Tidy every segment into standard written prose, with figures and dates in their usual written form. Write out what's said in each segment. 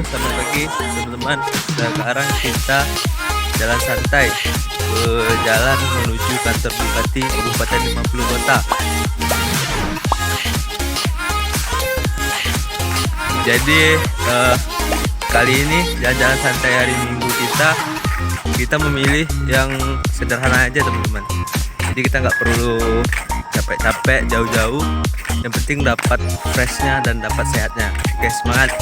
selamat pagi teman-teman. Sekarang kita jalan santai berjalan menuju kantor Bupati Kabupaten 50 Kota. Jadi kali ini jalan-jalan santai hari Minggu kita memilih yang sederhana aja teman-teman. Jadi kita nggak perlu capek-capek jauh-jauh, yang penting dapat freshnya dan dapat sehatnya. Oke, semangat.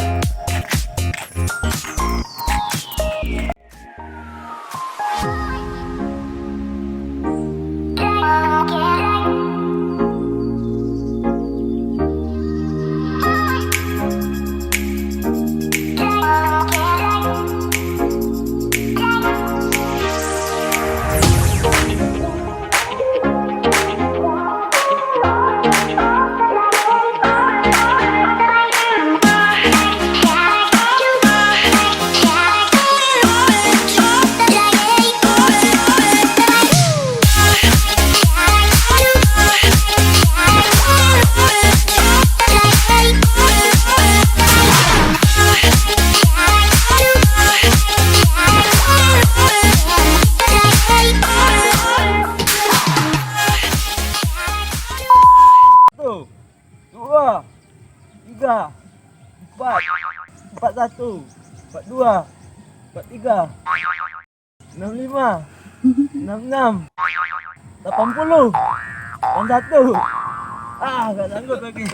Dua, tiga, empat satu, 42, 43, 65, 66, 80, 81. Gak sanggup lagi.